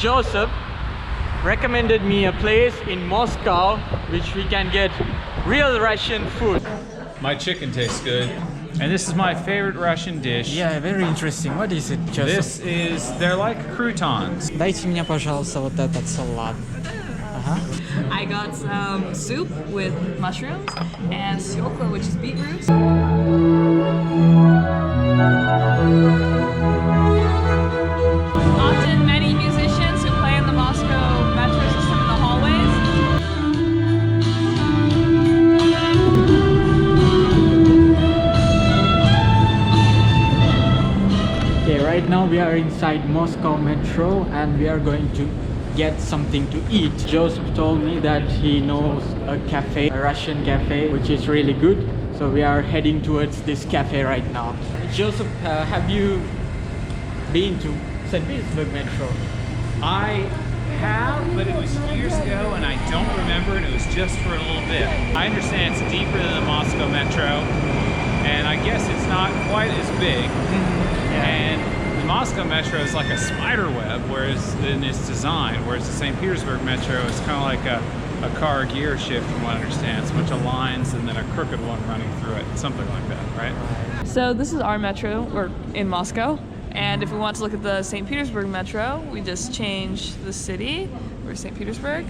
Joseph recommended me a place in Moscow which we can get real Russian food. My chicken tastes good. And this is my favorite Russian dish. Yeah, very interesting. What is it, Joseph? They're like croutons. Дайте мне, пожалуйста, вот этот салат. I got some soup with mushrooms and свекла, which is beetroot. Often many musicians who play in the Moscow metro system in the hallways. Okay, right now we are inside Moscow metro and we are going to get something to eat. Joseph told me that he knows a cafe, a Russian cafe, which is really good. So we are heading towards this cafe right now. Joseph, have you been to St. Petersburg metro? I have, but it was years ago and I don't remember, and it was just for a little bit. I understand it's deeper than the Moscow metro, and I guess it's not quite as big. And the Moscow metro is like a spider web, whereas in its design, whereas the St. Petersburg metro is kind of like a car gear shift, from what I understand. It's a bunch of lines and then a crooked one running through it, something like that, right? So this is our metro, or in Moscow. And if we want to look at the St. Petersburg metro, we just change the city, or St. Petersburg.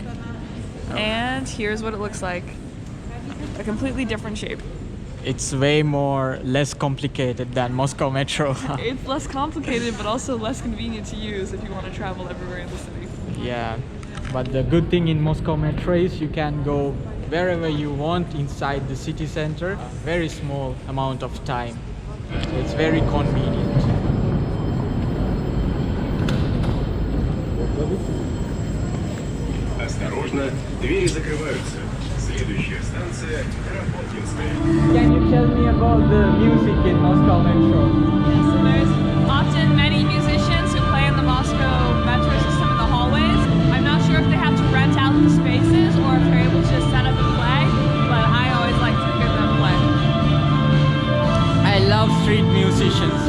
And here's what it looks like. A completely different shape. It's way less complicated than Moscow metro. It's less complicated, but also less convenient to use if you want to travel everywhere in the city. Yeah, but the good thing in Moscow metro is you can go wherever you want inside the city center. A very small amount of time. So it's very convenient. Осторожно, двери закрываются. Следующая станция Кропоткинская. Can you tell me about the music in Moscow metro? Yeah, so there's often many musicians who play in the Moscow metro system in the hallways. I'm not sure if they have to rent out the spaces or if they're able to just set up and play, but I always like to hear them play. I love street musicians.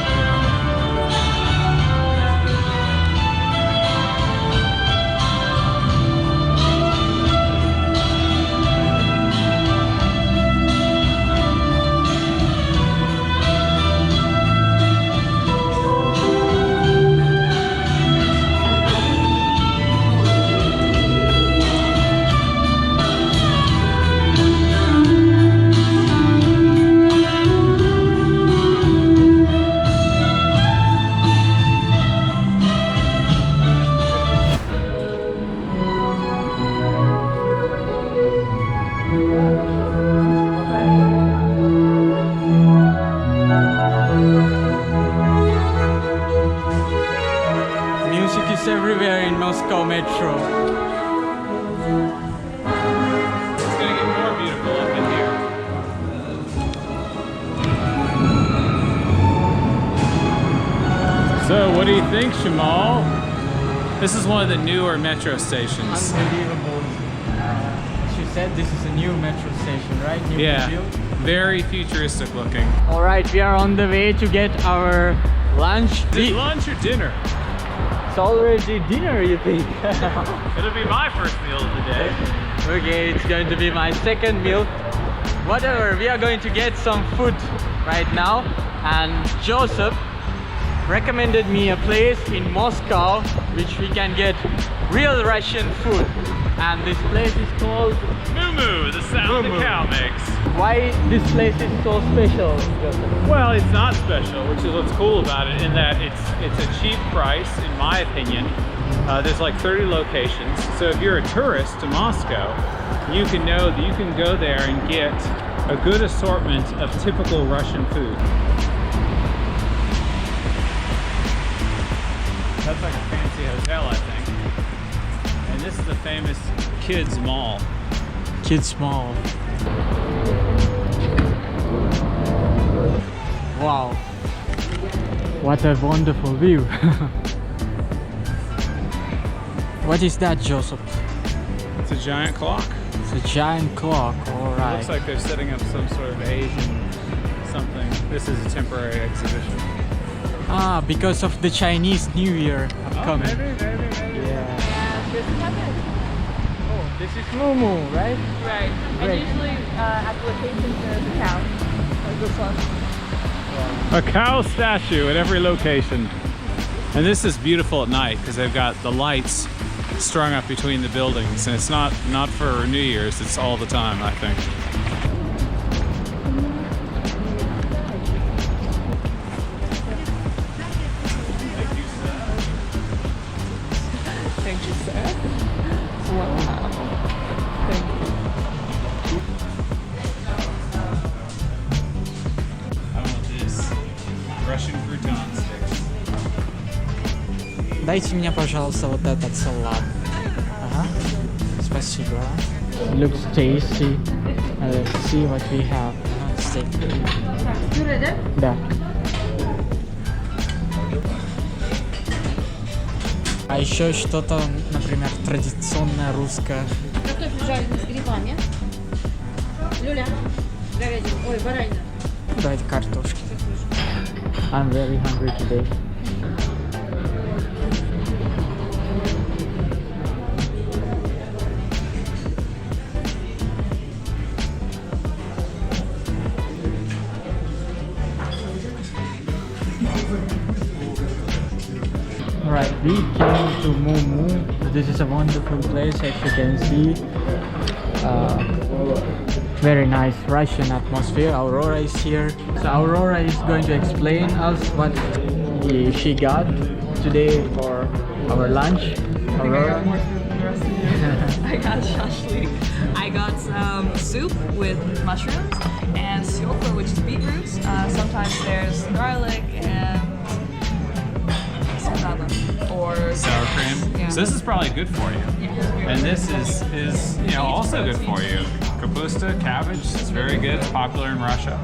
Music is everywhere in Moscow metro. It's gonna get more beautiful up in here. So, what do you think, Shamal? This is one of the newer metro stations. Unbelievable. She said this is a new metro station, right? New Yeah, build. very futuristic looking. All right, we are on the way to get our lunch. Is it lunch or dinner? It's already dinner, you think? It'll be my first meal of the day. Okay, it's going to be my second meal. Whatever, we are going to get some food right now. And Joseph recommended me a place in Moscow which we can get real Russian food. And this place is called Moo Moo, the sound Moo Moo. the cow makes. Why this place is so special, Joseph? Well, it's not special, which is what's cool about it, in that it's a cheap price, in my opinion. There's like 30 locations, so if you're a tourist to Moscow, you can know that you can go there and get a good assortment of typical Russian food. That's like a fancy hotel, I think. And this is the famous kids mall. Kids Mall. Wow. What a wonderful view. What is that, Joseph? It's a giant clock. It's a giant clock, alright. Looks like they're setting up some sort of Asian something. This is a temporary exhibition. Ah, because of the Chinese New Year upcoming. Maybe. Yeah. This is Moo Moo, right? Right. Great. And usually at the location there's a cow. Like this one. A cow statue at every location. And this is beautiful at night because they've got the lights strung up between the buildings, and it's not for New Year's, it's all the time, I think. Thank you, sir. Wow. Thank you. I want this Russian crouton sticks. Дайте мне, пожалуйста, вот этот салат. Ага. Спасибо. Looks tasty. Let's see what we have. Steak. Да. А еще что-то, например, традиционное русское. Картофель жареный с грибами. Люля, говядина, ой, баранина. Давайте картошки. I'm very hungry today. Right, we came to Moo Moo. This is a wonderful place, as you can see. Very nice Russian atmosphere. Aurora is here. So Aurora is going to explain us what she got today for our lunch. Aurora. I got shashlik. I got some soup with mushrooms and syokla, which is beetroot. Sometimes there's garlic and or Sour cream. Yeah. So this is probably good for you. Yeah. And this is you know, also good for you. Kapusta, cabbage, it's very good. It's popular in Russia.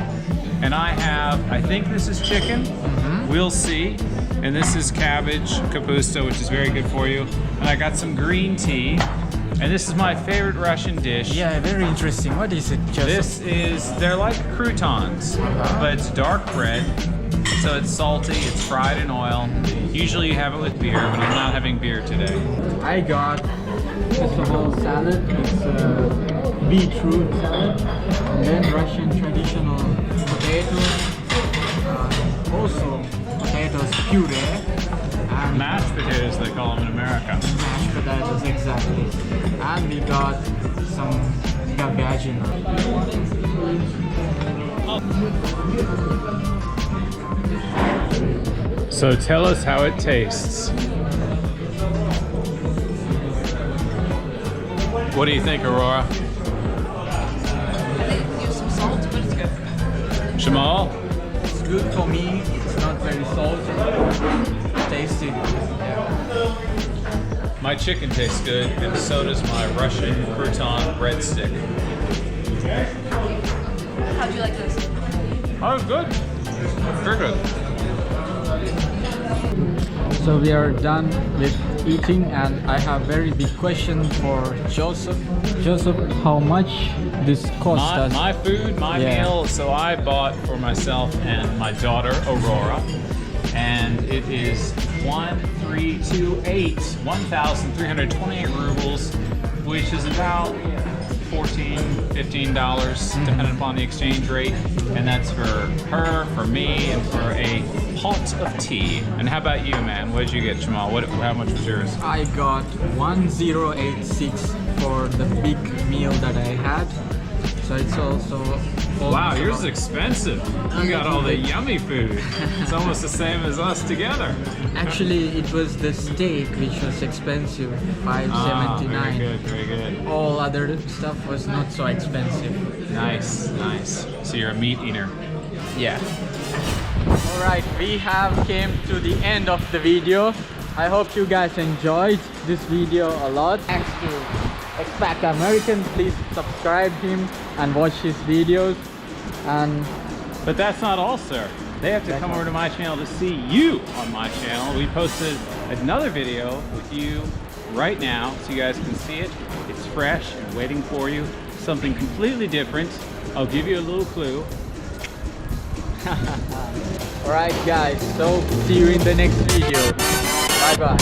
And I think this is chicken. We'll see. And this is cabbage, kapusta, which is very good for you. And I got some green tea. And this is my favorite Russian dish. Yeah, very interesting. What is it, Joseph? They're like croutons, but it's dark bread. So it's salty, it's fried in oil. Usually you have it with beer, but I'm not having beer today. I got a whole salad. It's a beetroot salad. And then Russian traditional potatoes. Also potatoes puree. And Mashed potatoes, they call them in America. mashed potatoes, exactly. And we got some gabagina. So tell us how it tastes. What do you think, Aurora? I think use some salt, but it's good. Shamal? It's good for me. It's not very salty. Tasty. My chicken tastes good, and so does my Russian crouton breadstick. How'd you like this? Oh, it's good. Very good. So we are done with eating, and I have very big question for Joseph. Joseph, how much this cost us? My food, my Yeah. meal, so I bought for myself and my daughter, Aurora, and it is 1,328 rubles, which is about $14–15, depending upon the exchange rate, and that's for her, for me, and for a pot of tea. And how about you, man? What did you get, Jamal? How much was yours? I got 1086 for the big meal that I had. So it's also Wow, yours is expensive. You got all the yummy food. It's almost the same as us together. Actually, it was the steak which was expensive, $5.79. Very good, very good. All other stuff was not so expensive. Nice, nice. So you're a meat eater. Yeah. Alright, we have came to the end of the video. I hope you guys enjoyed this video a lot. Thanks to Expat American. Please subscribe him and watch his videos. But that's not all, sir. They have to come over to my channel to see you on my channel. We posted another video with you right now, so you guys can see it. It's fresh and waiting for you. Something completely different. I'll give you a little clue. Alright guys, so see you in the next video. Bye bye.